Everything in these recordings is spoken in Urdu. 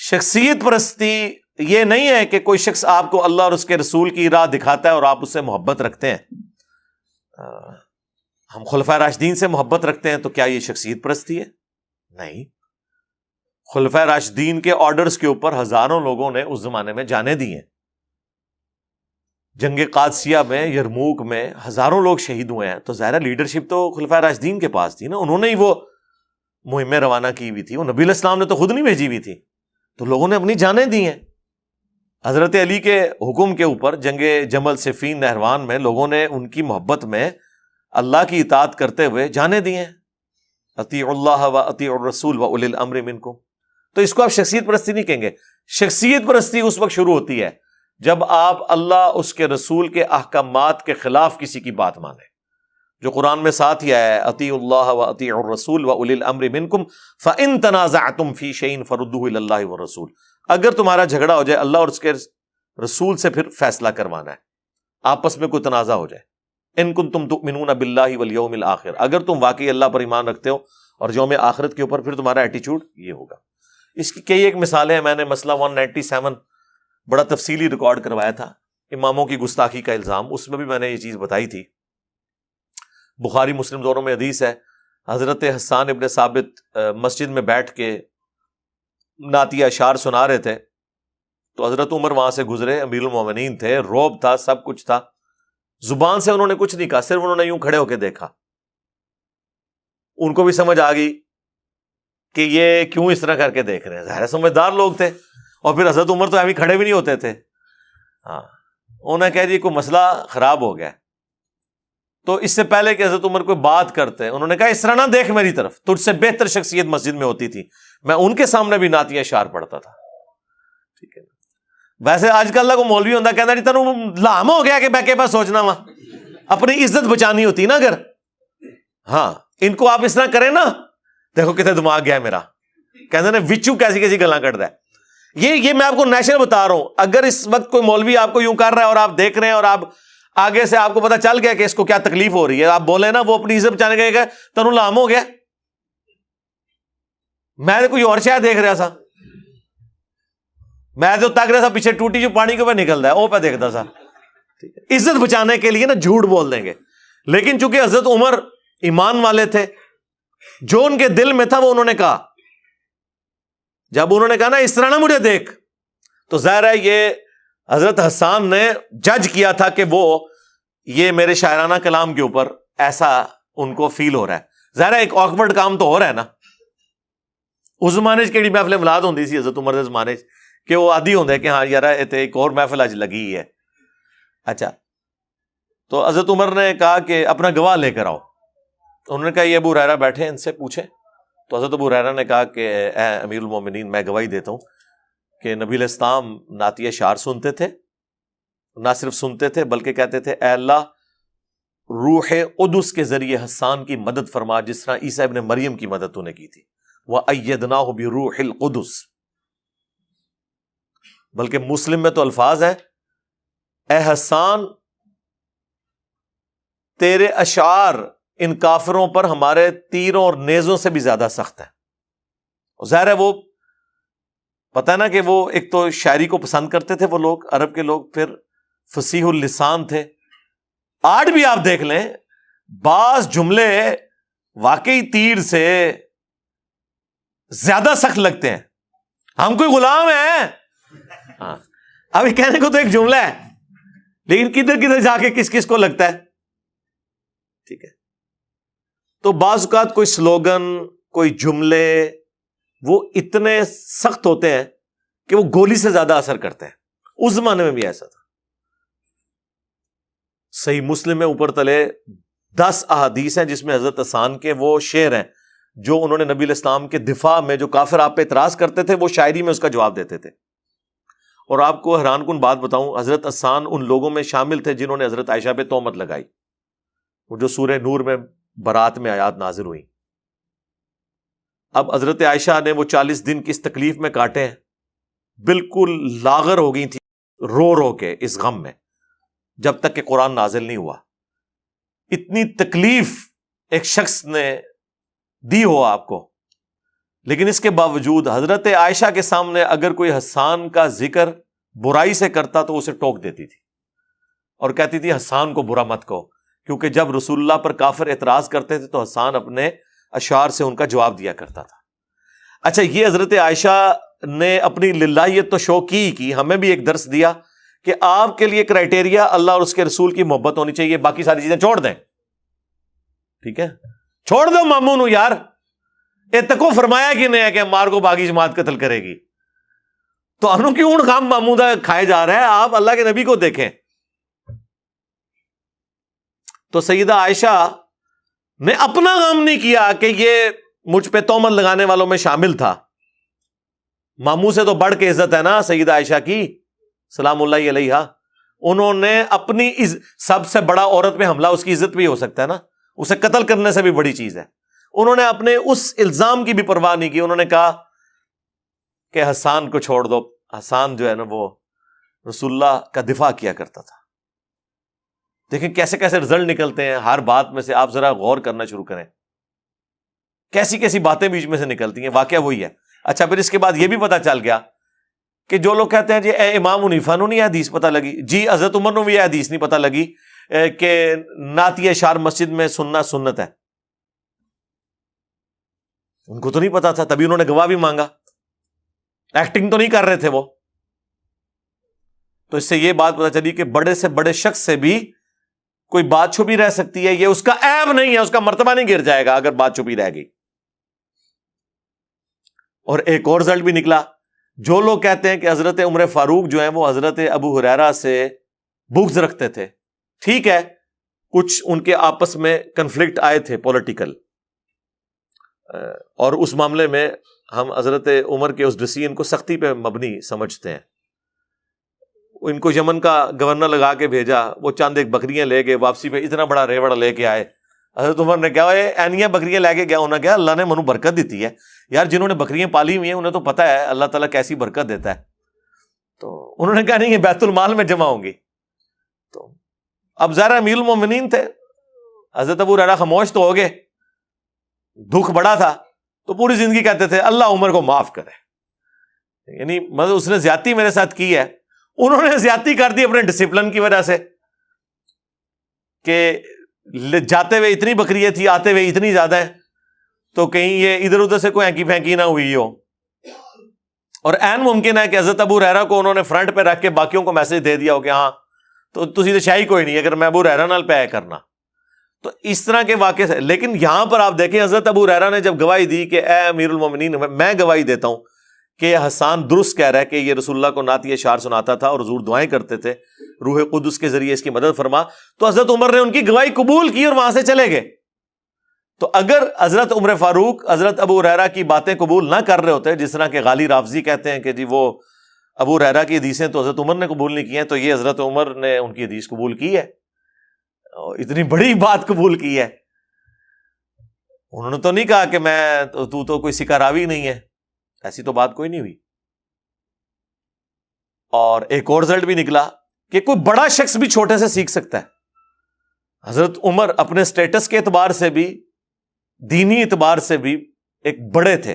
شخصیت پرستی یہ نہیں ہے کہ کوئی شخص آپ کو اللہ اور اس کے رسول کی راہ دکھاتا ہے اور آپ اس سے محبت رکھتے ہیں۔ ہم خلفائے راشدین سے محبت رکھتے ہیں تو کیا یہ شخصیت پرستی ہے؟ نہیں۔ خلفائے راشدین کے آرڈرز کے اوپر ہزاروں لوگوں نے اس زمانے میں جانیں دی ہیں۔ جنگ قادسیہ میں، یرموک میں ہزاروں لوگ شہید ہوئے ہیں، تو ظاہر لیڈرشپ تو خلفائے راشدین کے پاس تھی نا، انہوں نے ہی وہ مہمیں روانہ کی ہوئی تھی، وہ نبی علیہ السلام نے تو خود نہیں بھیجی ہوئی تھی، تو لوگوں نے اپنی جانیں دی ہیں۔ حضرت علی کے حکم کے اوپر جنگ جمل صفین نہروان میں لوگوں نے ان کی محبت میں اللہ کی اطاعت کرتے ہوئے جانیں دی ہیں، اطیعوا اللہ و اطیعوا الرسول و اولی الامر منکم۔ تو اس کو آپ شخصیت پرستی نہیں کہیں گے۔ شخصیت پرستی اس وقت شروع ہوتی ہے جب آپ اللہ اس کے رسول کے احکامات کے خلاف کسی کی بات مانیں، جو قرآن میں ساتھ ہی آیا ہے، اطیعوا اللہ و اطیعوا الرسول و اولی الامر منکم فان تنازعتم فی شیء فردوہ الی اللہ والرسول۔ اگر تمہارا جھگڑا ہو جائے اللہ اور اس کے رسول سے پھر فیصلہ کروانا ہے، آپس میں کوئی تنازع ہو جائے، ان کنتم تؤمنون باللہ والیوم الآخر، اگر تم واقعی اللہ پر ایمان رکھتے ہو اور یوم آخرت کے اوپر، پھر تمہارا ایٹیچیوڈ یہ ہوگا۔ اس کی کئی ایک مثالیں ہیں، میں نے مسئلہ 197 بڑا تفصیلی ریکارڈ کروایا تھا، اماموں کی گستاخی کا الزام، اس میں بھی میں نے یہ چیز بتائی تھی۔ بخاری مسلم دونوں میں حدیث ہے، حضرت حسان ابن ثابت مسجد میں بیٹھ کے نعتیہ اشعار سنا رہے تھے، تو حضرت عمر وہاں سے گزرے، امیر المومنین تھے، روب تھا، سب کچھ تھا، زبان سے انہوں نے کچھ نہیں کہا، صرف انہوں نے یوں کھڑے ہو کے دیکھا۔ ان کو بھی سمجھ آ گئی کہ یہ کیوں اس طرح کر کے دیکھ رہے ہیں، ظاہر سمجھدار لوگ تھے، اور پھر حضرت عمر تو ابھی کھڑے بھی نہیں ہوتے تھے۔ ہاں، انہوں نے کہا جی کوئی مسئلہ خراب ہو گیا، تو اس سے پہلے کہ حضرت عمر کوئی بات کرتے انہوں نے کہا اس طرح نہ دیکھ میری طرف، تجھ سے بہتر شخصیت مسجد میں ہوتی تھی، میں ان کے سامنے بھی نعتیہ اشعار پڑھتا تھا۔ ٹھیک ہے، ویسے آج کل کو مولوی ہوتا کہتا جی تینوں لام ہو گیا کہ میں کے پاس سوچنا وا، اپنی عزت بچانی ہوتی نا اگر، ہاں ان کو آپ اس طرح کریں نا، دیکھو کتنے دماغ گیا میرا، کہتے ہیں وچو کیسی کیسی گلاں کٹ ہے۔ یہ میں آپ کو نیشنل بتا رہا ہوں، اگر اس وقت کوئی مولوی آپ کو یوں کر رہا ہے اور آپ دیکھ رہے ہیں اور آپ آگے سے آپ کو پتا چل گیا کہ اس کو کیا تکلیف ہو رہی ہے، آپ بولے نا وہ اپنی عزت بچانے گئے تنوں لام ہو گیا، میں کوئی اور شاید دیکھ رہا سا، میں تو تک رہا سا پیچھے ٹوٹی جو پانی کے اوپر نکل رہا ہے وہ پہ دیکھتا سا۔ عزت بچانے کے لیے نا جھوٹ بول دیں گے، لیکن چونکہ حضرت عمر ایمان والے تھے، جو ان کے دل میں تھا وہ انہوں نے کہا۔ جب انہوں نے کہا نا اس طرح نہ مجھے دیکھ، تو ظاہر ہے یہ حضرت حسان نے جج کیا تھا کہ وہ یہ میرے شاعرانہ کلام کے اوپر ایسا ان کو فیل ہو رہا ہے۔ ظاہر ہے ایک آکورڈ کام تو ہو رہا ہے نا، اس زمانے کیڑی محفل ملاد ہوندی سی حضرت عمر دے زمانے کہ وہ عادی ہوندے کہ ہاں یار ایک اور محفل اج لگی ہے۔ اچھا، تو حضرت عمر نے کہا کہ اپنا گواہ لے کر آؤ، انہوں نے کہا یہ ابو ہریرہ بیٹھے ان سے پوچھیں، تو حضرت ابو ہریرہ نے کہا کہ اے امیر المومنین میں گواہی دیتا ہوں کہ نبی علیہ السلام نعتیہ اشعار سنتے تھے، نہ صرف سنتے تھے بلکہ کہتے تھے اے اللہ روح قدس کے ذریعے حسان کی مدد فرما جس طرح عیسیٰ ابن مریم کی مدد تو نے کی تھی، وَأَيَّدْنَاهُ بِرُوحِ الْقُدُسِ۔ بلکہ مسلم میں تو الفاظ ہیں اے حسان تیرے اشعار ان کافروں پر ہمارے تیروں اور نیزوں سے بھی زیادہ سخت ہے۔ ظاہر ہے وہ پتہ ہے نا کہ وہ ایک تو شاعری کو پسند کرتے تھے وہ لوگ، عرب کے لوگ، پھر فصیح اللسان تھے۔ آج بھی آپ دیکھ لیں بعض جملے واقعی تیر سے زیادہ سخت لگتے ہیں، ہم کوئی غلام ہیں، ہاں ابھی کہنے کو تو ایک جملہ ہے لیکن کدھر کدھر جا کے کس کس کو لگتا ہے۔ ٹھیک ہے، تو بعض اوقات کوئی سلوگن، کوئی جملے وہ اتنے سخت ہوتے ہیں کہ وہ گولی سے زیادہ اثر کرتے ہیں۔ اس زمانے میں بھی ایسا تھا۔ صحیح مسلم میں اوپر تلے 10 احادیث ہیں جس میں حضرت حسان کے وہ شعر ہیں جو انہوں نے نبی علیہ السلام کے دفاع میں، جو کافر آپ پہ اعتراض کرتے تھے وہ شاعری میں اس کا جواب دیتے تھے۔ اور آپ کو حیران کن بات بتاؤں، حضرت حسان ان لوگوں میں شامل تھے جنہوں نے حضرت عائشہ پہ تہمت لگائی، وہ جو سورہ نور میں برات میں آیات نازل ہوئی۔ اب حضرت عائشہ نے وہ 40 دن کس تکلیف میں کاٹے ہیں، بالکل لاغر ہو گئی تھی رو رو کے اس غم میں، جب تک کہ قرآن نازل نہیں ہوا۔ اتنی تکلیف ایک شخص نے دی ہو آپ کو، لیکن اس کے باوجود حضرت عائشہ کے سامنے اگر کوئی حسان کا ذکر برائی سے کرتا تو اسے ٹوک دیتی تھی اور کہتی تھی حسان کو برا مت کہو، کیونکہ جب رسول اللہ پر کافر اعتراض کرتے تھے تو حسان اپنے اشعار سے ان کا جواب دیا کرتا تھا۔ اچھا، یہ حضرت عائشہ نے اپنی للہیت تو شو کی ہمیں بھی ایک درس دیا کہ آپ کے لیے کرائٹیریا اللہ اور اس کے رسول کی محبت ہونی چاہیے، باقی ساری چیزیں چھوڑ دیں، ٹھیک ہے؟ چھوڑ دو مامون ہوں یار، تکو فرمایا کہ نہیں ہے کہ مار کو باغی جماعت قتل کرے گی، تو انہوں کیوں ان کام محمودہ کھائے جا رہے ہیں؟ آپ اللہ کے نبی کو دیکھیں۔ تو سیدہ عائشہ نے اپنا کام نہیں کیا کہ یہ مجھ پہ تہمت لگانے والوں میں شامل تھا۔ ماموں سے تو بڑھ کے عزت ہے نا سیدہ عائشہ کی سلام اللہ علیہا، انہوں نے اپنی سب سے بڑا عورت پہ حملہ اس کی عزت بھی ہو سکتا ہے نا، اسے قتل کرنے سے بھی بڑی چیز ہے، انہوں نے اپنے اس الزام کی بھی پرواہ نہیں کی، انہوں نے کہا کہ حسان کو چھوڑ دو۔ حسان جو ہے نا وہ رسول اللہ کا دفاع کیا کرتا تھا۔ دیکھیں کیسے کیسے رزلٹ نکلتے ہیں ہر بات میں سے، آپ ذرا غور کرنا شروع کریں، کیسی کیسی باتیں بیچ میں سے نکلتی ہیں، واقعہ وہی ہے۔ اچھا، پھر اس کے بعد یہ بھی پتا چل گیا کہ جو لوگ کہتے ہیں جی اے امام حنیفہ نو نہیں حدیث پتہ لگی، جی حضرت عمر نو بھی یہ حدیث نہیں پتہ لگی کہ نعت اشعار مسجد میں سننا سنت ہے، ان کو تو نہیں پتا تھا، تبھی انہوں نے گواہ بھی مانگا، ایکٹنگ تو نہیں کر رہے تھے وہ۔ تو اس سے یہ بات پتہ چلی کہ بڑے سے بڑے شخص سے بھی کوئی بات چھپی رہ سکتی ہے، یہ اس کا عیب نہیں ہے، اس کا مرتبہ نہیں گر جائے گا اگر بات چھپی رہ گئی۔ اور ایک اور رزلٹ بھی نکلا، جو لوگ کہتے ہیں کہ حضرت عمر فاروق جو ہیں وہ حضرت ابو ہریرہ سے بغض رکھتے تھے، ٹھیک ہے، کچھ ان کے آپس میں کنفلکٹ آئے تھے پولیٹیکل، اور اس معاملے میں ہم حضرت عمر کے اس ڈیسیژن کو سختی پہ مبنی سمجھتے ہیں۔ ان کو یمن کا گورنر لگا کے بھیجا، وہ چند ایک بکریاں لے گئے، واپسی پہ اتنا بڑا ریوڑ لے کے آئے۔ حضرت عمر نے کہا اینیاں بکریاں لے کے گیا، انہوں نے کہا اللہ نے منو برکت دیتی ہے یار، جنہوں نے بکریاں پالی ہوئی ہیں انہیں تو پتا ہے اللہ تعالیٰ کیسی برکت دیتا ہے۔ تو انہوں نے کہا نہیں، یہ بیت المال میں جمع ہوں گی۔ تو اب ظاہر امیر المومنین تھے، حضرت ابو ہریرہ خاموش تو ہو گئے، دکھ بڑا تھا، تو پوری زندگی کہتے تھے اللہ عمر کو معاف کرے، یعنی مطلب اس نے زیادتی میرے ساتھ کی ہے، انہوں نے زیادتی کر دی اپنے ڈسپلن کی وجہ سے کہ جاتے ہوئے اتنی بکریاں تھی، آتے ہوئے اتنی زیادہ ہیں، تو کہیں یہ ادھر ادھر سے کوئی ہینکی پھینکی نہ ہوئی ہو۔ اور عین ممکن ہے کہ حضرت ابو ہریرہ کو انہوں نے فرنٹ پہ رکھ کے باقیوں کو میسج دے دیا ہو کہ ہاں تو تسی تو شاہی کوئی نہیں اگر میں ابو ہریرہ نال پہ کرنا۔ تو اس طرح کے واقعے سے، لیکن یہاں پر آپ دیکھیں حضرت ابو ہریرہ نے جب گواہی دی کہ اے امیر المومنین میں گواہی دیتا ہوں کہ حسان درست کہہ رہا ہے کہ یہ رسول اللہ کو نعت اشعار سناتا تھا اور حضور دعائیں کرتے تھے، روح قدس کے ذریعے اس کی مدد فرما، تو حضرت عمر نے ان کی گواہی قبول کی اور وہاں سے چلے گئے۔ تو اگر حضرت عمر فاروق حضرت ابو ہریرہ کی باتیں قبول نہ کر رہے ہوتے، جس طرح کہ غالی رافضی کہتے ہیں کہ جی وہ ابو ہریرہ کی حدیثیں تو حضرت عمر نے قبول نہیں کی ہیں، تو یہ حضرت عمر نے ان کی حدیث قبول کی ہے، اور اتنی بڑی بات قبول کی ہے۔ انہوں نے تو نہیں کہا کہ میں تو کوئی سکہ راوی نہیں ہے، ایسی تو بات کوئی نہیں ہوئی۔ اور ایک اور رزلٹ بھی نکلا کہ کوئی بڑا شخص بھی چھوٹے سے سیکھ سکتا ہے۔ حضرت عمر اپنے سٹیٹس کے اعتبار سے بھی، دینی اعتبار سے بھی ایک بڑے تھے،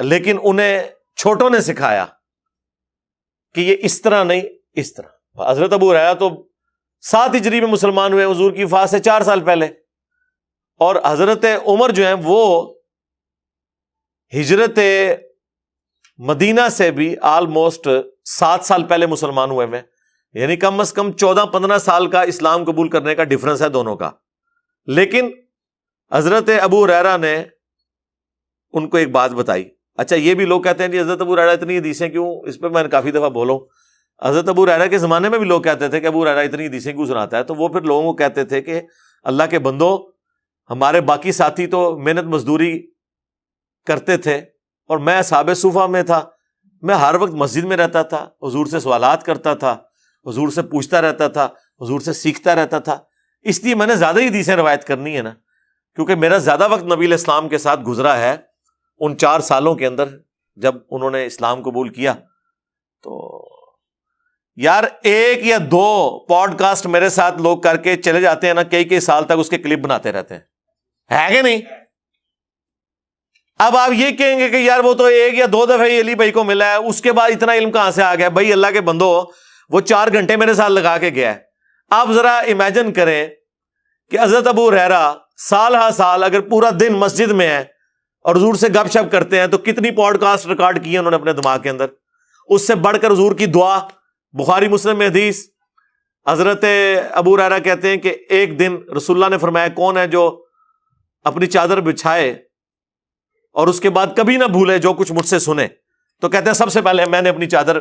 لیکن انہیں چھوٹوں نے سکھایا کہ یہ اس طرح نہیں، اس طرح۔ حضرت ابو ہریرہ تو 7 ہجری میں مسلمان ہوئے حضور کی وفات سے 4 سال پہلے، اور حضرت عمر جو ہیں وہ ہجرت مدینہ سے بھی آلموسٹ 7 سال پہلے مسلمان ہوئے ہیں، یعنی کم از کم 14-15 سال کا اسلام قبول کرنے کا ڈفرنس ہے دونوں کا۔ لیکن حضرت ابو ہریرہ نے ان کو ایک بات بتائی۔ اچھا، یہ بھی لوگ کہتے ہیں کہ حضرت ابو ہریرہ اتنی حدیثیں کیوں، اس پہ میں نے کافی دفعہ بولوں، حضرت ابو ہریرہ کے زمانے میں بھی لوگ کہتے تھے کہ ابو ہریرہ اتنی حدیثیں کیوں سناتا ہے، تو وہ پھر لوگوں کو کہتے تھے کہ اللہ کے بندو، ہمارے باقی ساتھی تو محنت مزدوری کرتے تھے اور میں اصحاب صفہ میں تھا، میں ہر وقت مسجد میں رہتا تھا، حضور سے سوالات کرتا تھا، حضور سے پوچھتا رہتا تھا، حضور سے سیکھتا رہتا تھا، اس لیے میں نے زیادہ ہی حدیثیں روایت کرنی ہے نا، کیونکہ میرا زیادہ وقت نبی علیہ السلام کے ساتھ گزرا ہے ان 4 سالوں کے اندر جب انہوں نے اسلام قبول کیا۔ تو یار 1 یا 2 پوڈ کاسٹ میرے ساتھ لوگ کر کے چلے جاتے ہیں نا، کئی سال تک اس کے کلپ بناتے رہتے ہیں، ہے کہ نہیں؟ اب آپ یہ کہیں گے کہ یار وہ تو 1 یا 2 دفعہ ہی علی بھائی کو ملا ہے، اس کے بعد اتنا علم کہاں سے آ گیا؟ بھائی اللہ کے بندو، وہ 4 گھنٹے میرے ساتھ لگا کے گیا ہے۔ آپ ذرا امیجن کریں کہ حضرت ابو ہریرہ سال ہا سال اگر پورا دن مسجد میں ہے اور حضور سے گپ شپ کرتے ہیں تو کتنی پوڈ کاسٹ ریکارڈ کی ہیں انہوں نے اپنے دماغ کے اندر؟ اس سے بڑھ کر حضور کی دعا، بخاری مسلم میں حدیث، حضرت ابو ہریرہ کہتے ہیں کہ ایک دن رسول اللہ نے فرمایا کون ہے جو اپنی چادر بچھائے اور اس کے بعد کبھی نہ بھولے جو کچھ مجھ سے سنے؟ تو کہتے ہیں سب سے پہلے میں نے اپنی چادر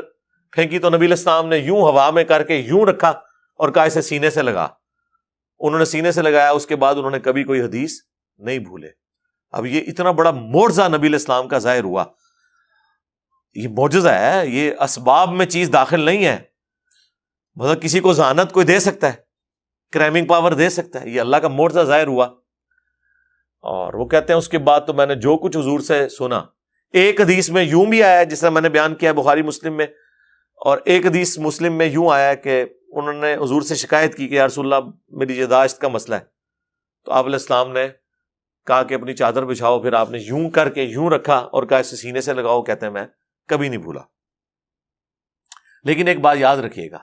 پھینکی تو نبی علیہ السلام نے یوں ہوا میں کر کے یوں رکھا اور کہا اسے سینے سے لگا۔ انہوں نے سینے سے لگایا، اس کے بعد انہوں نے کبھی کوئی حدیث نہیں بھولے۔ اب یہ اتنا بڑا معجزہ نبی علیہ السلام کا ظاہر ہوا، یہ معجزہ ہے، یہ اسباب میں چیز داخل نہیں ہے۔ مطلب کسی کو ذہانت کوئی دے سکتا ہے، کرائمنگ پاور دے سکتا ہے، یہ اللہ کا معجزہ ظاہر ہوا۔ اور وہ کہتے ہیں اس کے بعد تو میں نے جو کچھ حضور سے سنا، ایک حدیث میں یوں بھی آیا ہے جس طرح میں نے بیان کیا بخاری مسلم میں، اور ایک حدیث مسلم میں یوں آیا ہے کہ انہوں نے حضور سے شکایت کی کہ یا رسول اللہ میری یاداشت کا مسئلہ ہے، تو آپ علیہ السلام نے کہا کہ اپنی چادر بچھاؤ، پھر آپ نے یوں کر کے یوں رکھا اور کہا اسے سینے سے لگاؤ۔ کہتے ہیں میں کبھی نہیں بھولا۔ لیکن ایک بات یاد رکھیے گا،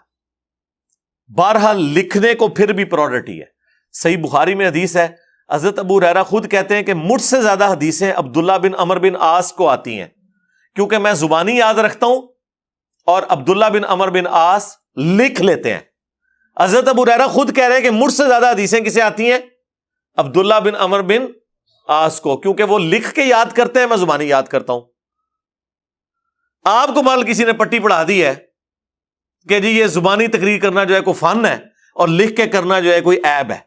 بہرحال لکھنے کو پھر بھی پرائورٹی ہے۔ صحیح بخاری میں حدیث ہے، حضرت ابو ہریرہ خود کہتے ہیں کہ مجھ سے زیادہ حدیثیں عبداللہ بن عمر بن عاص کو آتی ہیں، کیونکہ میں زبانی یاد رکھتا ہوں اور عبداللہ بن عمر بن عاص لکھ لیتے ہیں۔ حضرت ابو ہریرہ خود کہہ رہے ہیں کہ مجھ سے زیادہ حدیثیں کسے آتی ہیں؟ عبداللہ بن عمر بن عاص کو، کیونکہ وہ لکھ کے یاد کرتے ہیں، میں زبانی یاد کرتا ہوں۔ آپ کو مال کسی نے پٹی پڑھا دی ہے کہ جی یہ زبانی تقریر کرنا جو ہے کوئی فن ہے اور لکھ کے کرنا جو ہے کوئی عیب ہے۔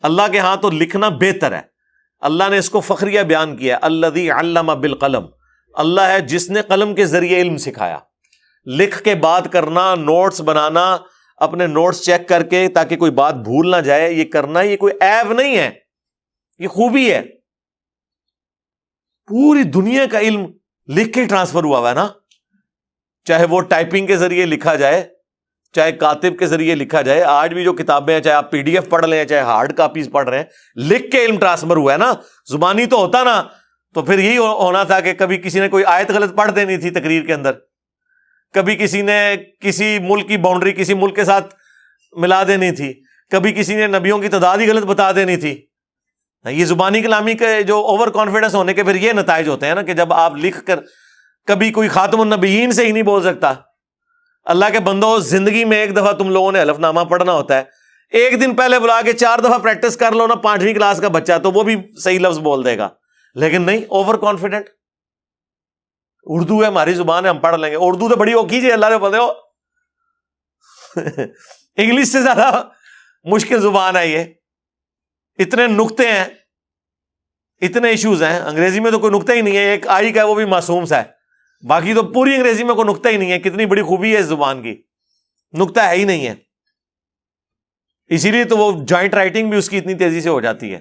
اللہ کے ہاں تو لکھنا بہتر ہے۔ اللہ نے اس کو فخریہ بیان کیا، الذی علم بالقلم، اللہ ہے جس نے قلم کے ذریعے علم سکھایا۔ لکھ کے بات کرنا، نوٹس بنانا، اپنے نوٹس چیک کر کے تاکہ کوئی بات بھول نہ جائے، یہ کرنا یہ کوئی عیب نہیں ہے، یہ خوبی ہے۔ پوری دنیا کا علم لکھ کے ٹرانسفر ہوا ہے نا، چاہے وہ ٹائپنگ کے ذریعے لکھا جائے، چاہے کاتب کے ذریعے لکھا جائے۔ آج بھی جو کتابیں ہیں، چاہے آپ PDF پڑھ لیں چاہے ہارڈ کاپیز پڑھ رہے ہیں، لکھ کے علم ٹرانسفر ہوا ہے نا۔ زبانی تو ہوتا نا تو پھر یہی ہونا تھا کہ کبھی کسی نے کوئی آیت غلط پڑھ دینی تھی تقریر کے اندر، کبھی کسی نے کسی ملک کی باؤنڈری کسی ملک کے ساتھ ملا دینی تھی، کبھی کسی نے نبیوں کی تعداد ہی غلط بتا دینی تھی۔ یہ زبانی کلامی کے جو اوور کانفیڈنس ہونے کے پھر یہ نتائج ہوتے ہیں نا کہ جب آپ لکھ کر کبھی کوئی خاتم النبیین سے ہی نہیں بول سکتا۔ اللہ کے بندو، زندگی میں ایک دفعہ تم لوگوں نے حلف نامہ پڑھنا ہوتا ہے، ایک دن پہلے بلا کے 4 دفعہ پریکٹس کر لو نا، 5ویں کلاس کا بچہ تو وہ بھی صحیح لفظ بول دے گا، لیکن نہیں اوور کانفیڈنٹ۔ اردو ہے ہماری زبان ہے، ہم پڑھ لیں گے، اردو تو بڑی ہو کیجیے، اللہ نے بولے ہو انگلش سے زیادہ مشکل زبان ہے یہ، اتنے نقطے ہیں، اتنے ایشوز ہیں۔ انگریزی میں تو کوئی نقطہ ہی نہیں ہے، ایک آئی کا ہے وہ بھی معصوم سا ہے، باقی تو پوری انگریزی میں کوئی نقطہ ہی نہیں ہے۔ کتنی بڑی خوبی ہے اس زبان کی، نقطہ ہے ہی نہیں ہے، اسی لیے تو وہ جوائنٹ رائٹنگ بھی اس کی اتنی تیزی سے ہو جاتی ہے۔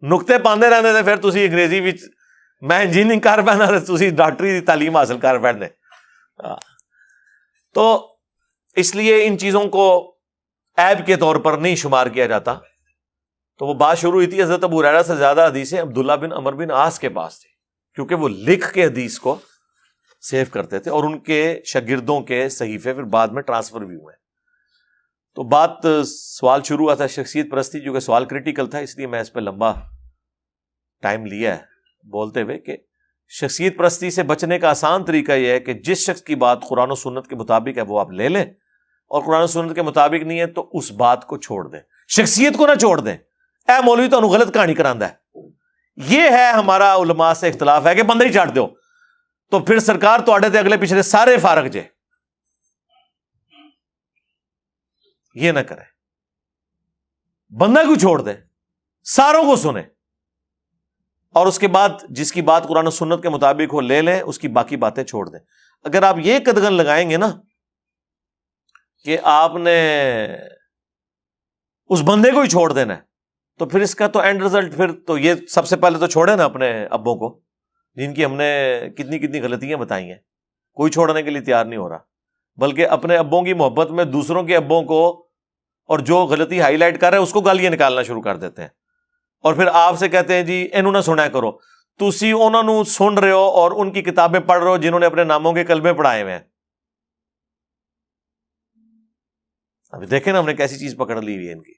نقطے پاندے رہتے تھے پھر تسی انگریزی بھی، میں انجینئرنگ کر پہنا تسی ڈاکٹری دی تعلیم حاصل کر پڑھنے۔ تو اس لیے ان چیزوں کو عیب کے طور پر نہیں شمار کیا جاتا۔ تو وہ بات شروع ہوئی تھی حضرت ابو ہریرہ سے زیادہ حدیثیں عبداللہ بن عمر بن عاص کے پاس تھی، کیونکہ وہ لکھ کے حدیث کو سیو کرتے تھے اور ان کے شاگردوں کے صحیفے پھر بعد میں ٹرانسفر بھی ہوئے۔ تو بات سوال شروع ہوا تھا شخصیت پرستی، جو کہ سوال کریٹیکل تھا، اس لیے میں اس پہ لمبا ٹائم لیا ہے بولتے ہوئے کہ شخصیت پرستی سے بچنے کا آسان طریقہ یہ ہے کہ جس شخص کی بات قرآن و سنت کے مطابق ہے وہ آپ لے لیں، اور قرآن و سنت کے مطابق نہیں ہے تو اس بات کو چھوڑ دیں، شخصیت کو نہ چھوڑ دیں۔ اے مولوی تو غلط کہانی کراندا ہے، یہ ہے ہمارا علماء سے اختلاف ہے کہ بندہ ہی چھاٹ دو، تو پھر سرکار تو آڑے تھے اگلے پچھلے سارے فارغ جے، یہ نہ کرے، بندہ کو چھوڑ دے، ساروں کو سنیں، اور اس کے بعد جس کی بات قرآن و سنت کے مطابق ہو لے لیں، اس کی باقی باتیں چھوڑ دیں۔ اگر آپ یہ قدغن لگائیں گے نا کہ آپ نے اس بندے کو ہی چھوڑ دینا ہے، تو پھر اس کا تو اینڈ رزلٹ، پھر تو یہ سب سے پہلے تو چھوڑے نا اپنے ابوں کو، جن کی ہم نے کتنی کتنی غلطیاں بتائی ہیں، کوئی چھوڑنے کے لیے تیار نہیں ہو رہا، بلکہ اپنے ابوں کی محبت میں دوسروں کے ابوں کو اور جو غلطی ہائی لائٹ کر رہے ہیں اس کو گالیاں نکالنا شروع کر دیتے ہیں، اور پھر آپ سے کہتے ہیں جی اینو نہ سنا کرو۔ تسی انہوں نے سن رہے ہو اور ان کی کتابیں پڑھ رہے ہو جنہوں نے اپنے ناموں کے کلمے پڑھائے ہوئے ہیں. ابھی دیکھیں نا ہم نے کیسی چیز پکڑ لی ہوئی ہے ان کی.